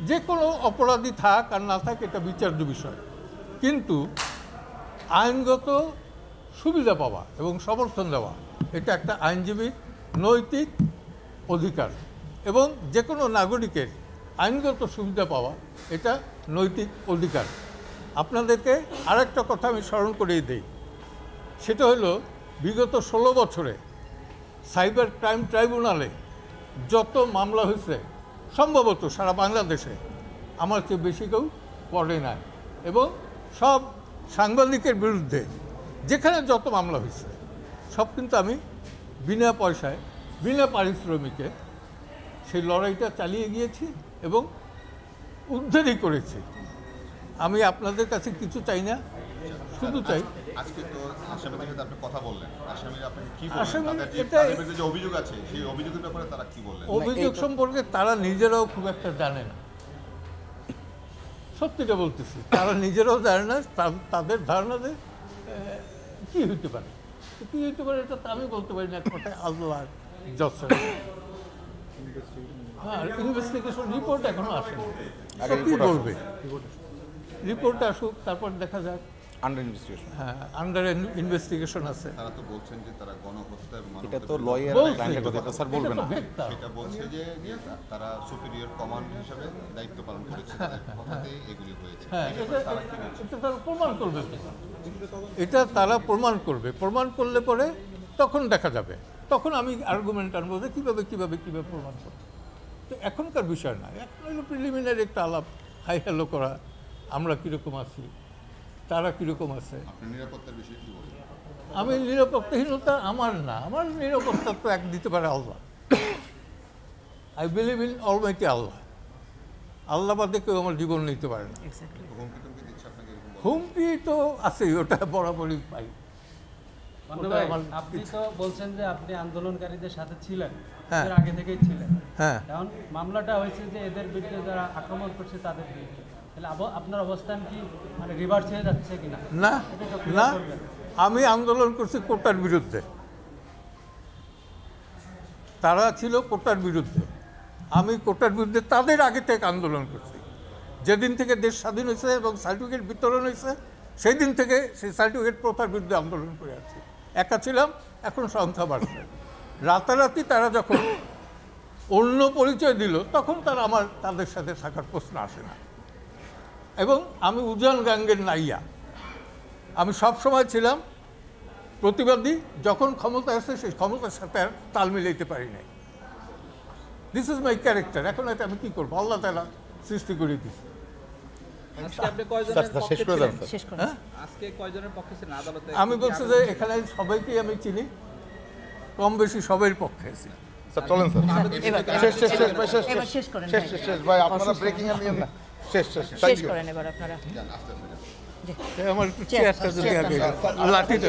যে কোনো অপরাধী থাক আর না থাক এটা বিচার্য বিষয়, কিন্তু আইনগত সুবিধা পাওয়া এবং সমর্থন দেওয়া এটা একটা আইনজীবীর নৈতিক অধিকার, এবং যে কোনো নাগরিকের আইনগত সুবিধা পাওয়া এটা নৈতিক অধিকার। আপনাদেরকে আরেকটা কথা আমি স্মরণ করিয়ে দিই, সেটা হলো বিগত 16 বছরে সাইবার ক্রাইম ট্রাইব্যুনালে যত মামলা হয়েছে সম্ভবত সারা বাংলাদেশে আমার চেয়ে বেশি কেউ পড়ে নাই, এবং সব সাংবাদিকের বিরুদ্ধে যেখানে যত মামলা হয়েছে সব কিন্তু আমি বিনা পয়সায় বিনা পারিশ্রমিকে সেই লড়াইটা চালিয়ে গিয়েছি এবং উদ্ধারই করেছি। আমি আপনাদের কাছে কিছু চাই না, শুধু চাই আজকে তো আসামিদের সাথে আপনি কথা বললেন, আসামিরা আপনাকে কি আসামি বললেন, এটা তাদের যে অভিযোগ আছে সেই অভিযোগের ব্যাপারে তারা কি বললেন? অভিযোগ সম্পর্কে তারা নিজেরাও খুব একটা জানে না, সত্যিটা বলতেছি, তারা নিজেরাও জানে না তাদের ধারণা যে কী হইতে পারে, কী হইতে পারে এটা আমি বলতে পারি না, একটা আল্লাহ জজ। হ্যাঁ, ইনভেস্টিগেশন রিপোর্ট এখনো আসেনি, সত্যি বলবে, রিপোর্ট আসুক তারপর দেখা যাক। আন্ডার ইনভেস্টিগেশন, হ্যাঁ, আন্ডার ইনভেস্টিগেশন আছে। তারা তো বলছেন যে তারা গণহত্যা এটা তো লয়ার ক্লায়েন্টের কথা স্যার বলবে না, সেটা বলছে যে তারা সুপিরিয়র কমান্ড হিসেবে দায়িত্ব পালন করেছে, তাদের কথাতেই এগুলি হয়েছে। হ্যাঁ, এটা তারা প্রমাণ করবে, এটা তারা প্রমাণ করবে, প্রমাণ করলে পরে তখন দেখা যাবে, তখন আমি আর্গুমেন্ট আনবো যে কীভাবে কীভাবে কীভাবে প্রমাণ করবে। তো এখনকার বিষয় না, এখন হলো প্রিলিমিনারি একটা আলাপ, হাই হ্যালো করা, আমরা কীরকম আছি, তারা কীরকম আছে। আপনি নিরাপত্তার বিষয়ে কী বলবেন? আমি নিরাপত্তাহীনতা আমার না, আমার নিরাপত্তা তো এক দিতে পারে আল্লাহ। আই বিলিভ ইন অলমাইটি আল্লাহ, আল্লাহ বাদে কেউ আমার জীবন নিতে পারে না। হুমকি টুমকি দিচ্ছে আপনাকে এরকম? হুমকি তো আছেই, ওটা বরাবরই পাই। আপনি তো বলছেন যে আপনি আন্দোলনকারীদের সাথে ছিলেন, হ্যাঁ, এর আগে থেকেই ছিলেন। হ্যাঁ, এখন মামলাটা হয়েছে যে এদের বিরুদ্ধে যারা আক্রমণ করছে তাদের বিরুদ্ধে, তাহলে আপনার অবস্থান কি মানে রিভার্স হয়ে যাচ্ছে কিনা? না না, আমি আন্দোলন করছি কোটার বিরুদ্ধে, তারা ছিল কোটার বিরুদ্ধে, আমি কোটার বিরুদ্ধে তাদের আগে থেকে আন্দোলন করছি। যেদিন থেকে দেশ স্বাধীন হয়েছে এবং সার্টিফিকেট বিতরণ হয়েছে সেই দিন থেকে সেই সার্টিফিকেট প্রথার বিরুদ্ধে আন্দোলন করে আছি। একা ছিলাম, এখন সংখ্যা বাড়ছে। রাতারাতি তারা যখন অন্য পরিচয় দিল তখন তাদের সাথে থাকার প্রশ্ন আসে না। এবং আমি উজান গাঙ্গের নাইয়া, আমি সব সময় ছিলাম প্রতিবাদী, যখন ক্ষমতা আসে সেই ক্ষমতার সাথে আর তাল মিলাইতে পারি নাই। This is my character. এখন এটা আমি কী করবো, আল্লাহ তাআলা সৃষ্টি করে দিচ্ছি। আমি বলছি যে এখানে সবাইকেই আমি চিনি, কম বেশি সবাই পক্ষে আছি। স্যার চলেন স্যার, শেষ ভাই, আপনারা ব্রেকিং এ নিয়েন না, শেষ করেন এবার আপনারা। আমার চেয়ারটা যদি আগে লাঠিটা